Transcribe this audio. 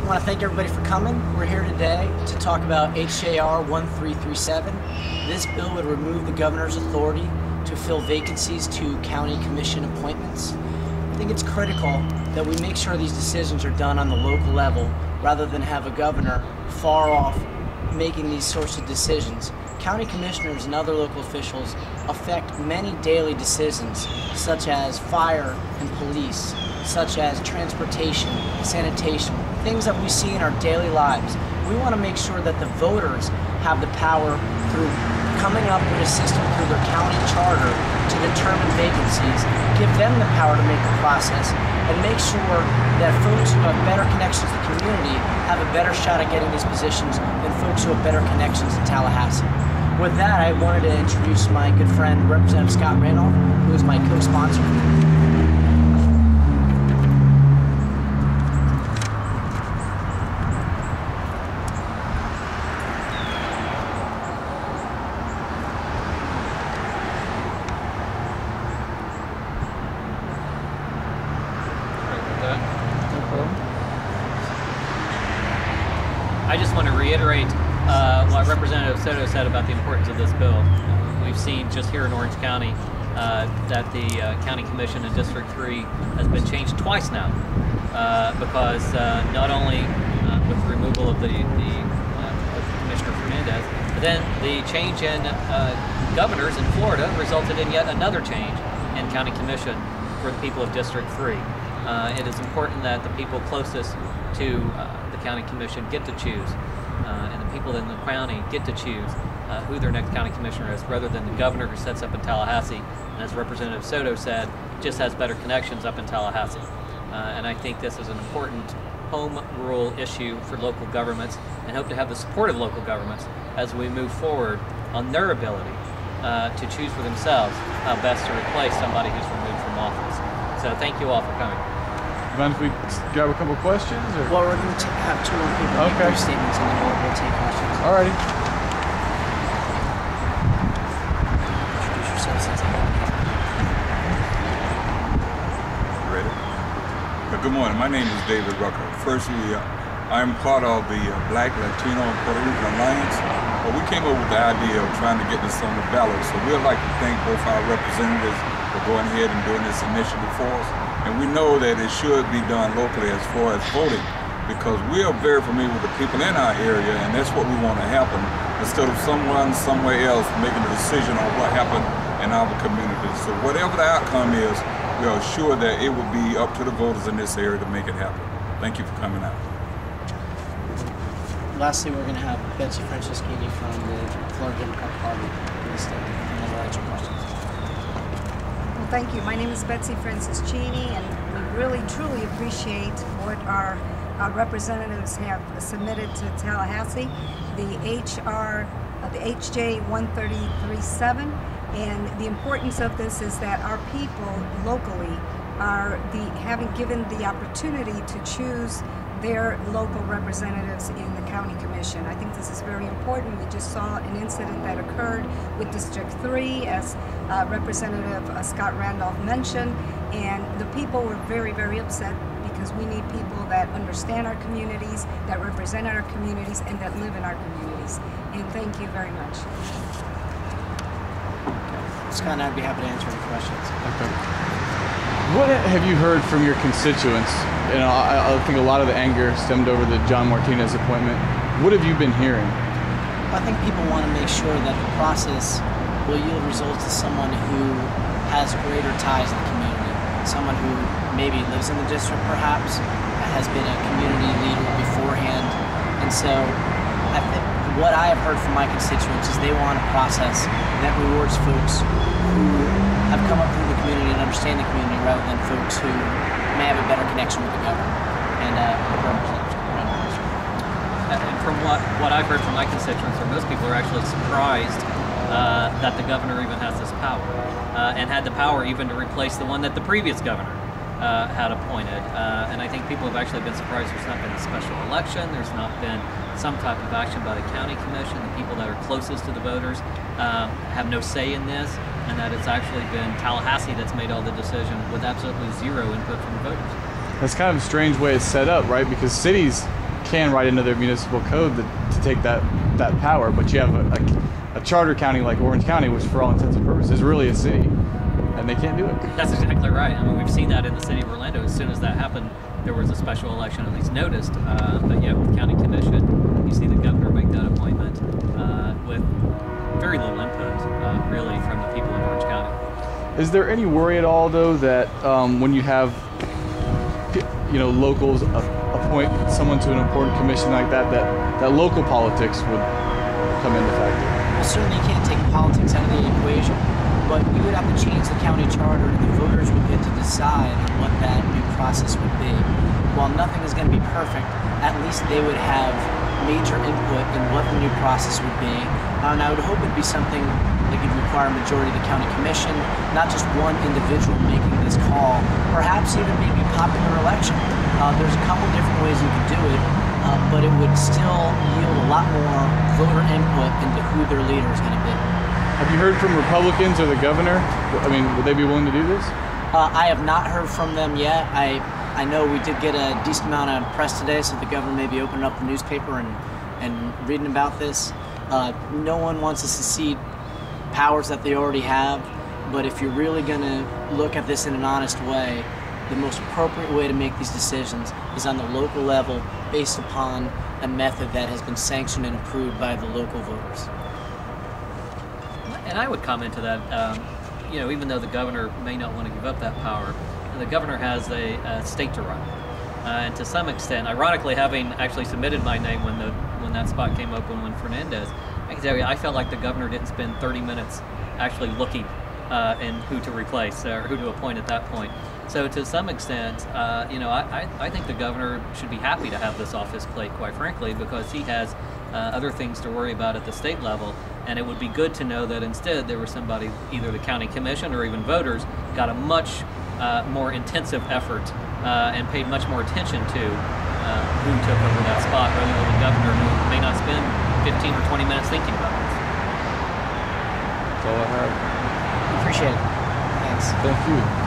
I want to thank everybody for coming. We're here today to talk about HJR 1337. This bill would remove the governor's authority to fill vacancies to county commission appointments. I think it's critical that we make sure these decisions are done on the local level rather than have a governor far off making these sorts of decisions. County commissioners and other local officials affect many daily decisions, such as fire and police, such as transportation, sanitation, things that we see in our daily lives. We want to make sure that the voters have the power through coming up with a system through their county charter to determine vacancies, give them the power to make the process, and make sure that folks who have better connections to the community have a better shot at getting these positions than folks who have better connections in Tallahassee. With that, I wanted to introduce my good friend, Representative Scott Randolph, who is my co-sponsor. I just want to reiterate what Representative Soto said about the importance of this bill. We've seen just here in Orange County that the County Commission in District 3 has been changed twice now because not only with the removal of the Commissioner Fernandez, but then the change in governors in Florida resulted in yet another change in County Commission for the people of District 3. It is important that the people closest to the County Commission get to choose, and the people in the county get to choose who their next county commissioner is, rather than the governor who sits up in Tallahassee, and as Representative Soto said, just has better connections up in Tallahassee. And I think this is an important home rule issue for local governments, and hope to have the support of local governments as we move forward on their ability to choose for themselves how best to replace somebody who's removed from office. So thank you all for coming. Mind if we grab a couple questions? Or? Well, we're going to have two more people make their statements, and then we'll take questions. Alrighty. Introduce yourself since I'm Ready? Good morning. My name is David Rucker. Firstly, I'm part of the Black, Latino, and Puerto Rican Alliance. We came up with the idea of trying to get this on the ballot, so we'd like to thank both our representatives for going ahead and doing this initiative for us. And we know that it should be done locally as far as voting, because we are very familiar with the people in our area, and that's what we want to happen, instead of someone somewhere else making a decision on what happened in our community. So whatever the outcome is, we are sure that it will be up to the voters in this area to make it happen. Thank you for coming out. Lastly, we're going to have Betsy Franceschini from the Florida Democratic Party in the state, and then we'll answer questions. Well, thank you. My name is Betsy Franceschini, and we really, truly appreciate what our representatives have submitted to Tallahassee, the HJ 1337, and the importance of this is that our people locally are having given the opportunity to choose their local representatives in the county commission. I think this is very important. We just saw an incident that occurred with District 3, as Representative Scott Randolph mentioned, and the people were very, very upset because we need people that understand our communities, that represent our communities, and that live in our communities. And thank you very much. Scott and I'd be happy to answer any questions. Okay. What have you heard from your constituents? You know, I think a lot of the anger stemmed over the John Martinez appointment. What have you been hearing? I think people want to make sure that the process will yield results to someone who has greater ties to the community, someone who maybe lives in the district perhaps, has been a community leader beforehand. And so I think what I have heard from my constituents is they want a process that rewards folks who have come up through the community and understand the community, rather than folks who may have a better connection with the government and And from what I've heard from my constituents, or most people are actually surprised that the governor even has this power, and had the power even to replace the one that the previous governor had appointed. And I think people have actually been surprised there's not been a special election, there's not been some type of action by the county commission. The people that are closest to the voters have no say in this, and that it's actually been Tallahassee that's made all the decision with absolutely zero input from the voters. That's kind of a strange way it's set up, right? Because cities can write into their municipal code to take that power, but you have a charter county like Orange County, which for all intents and purposes is really a city, and they can't do it. That's exactly right. I mean, we've seen that in the city of Orlando. As soon as that happened, there was a special election at least noticed, but yet with the county commission, you see the governor make that appointment with very little input, really, from the people in Orange County. Is there any worry at all, though, that when you have locals appoint someone to an important commission like that local politics would come into factor? Well, certainly you can't take politics out of the equation, but we would have to change the county charter, and the voters would get to decide on what that new process would be. While nothing is going to be perfect, at least they would have major input in what the new process would be. And I would hope it'd be something that could require a majority of the county commission, not just one individual making this call, perhaps even maybe popular election. There's a couple different ways you could do it, but it would still yield a lot more voter input into who their leader is going to be. Have you heard from Republicans or the governor? I mean, would they be willing to do this? I have not heard from them yet. I know we did get a decent amount of press today, so the governor may be opening up the newspaper and reading about this. No one wants us to cede powers that they already have, but if you're really going to look at this in an honest way, the most appropriate way to make these decisions is on the local level based upon a method that has been sanctioned and approved by the local voters. And I would comment to that, even though the governor may not want to give up that power, the governor has a state to run. And to some extent, ironically, having actually submitted my name when that spot came open when Fernandez, I can tell you, I felt like the governor didn't spend 30 minutes actually looking in who to replace or who to appoint at that point. So to some extent, I think the governor should be happy to have this office plate, quite frankly, because he has other things to worry about at the state level. And it would be good to know that instead there was somebody, either the county commission or even voters, got a much more intensive effort and paid much more attention to who took over that spot, rather than the governor who may not spend 15 or 20 minutes thinking about this. That's all I have. Appreciate it. Thanks. Thank you.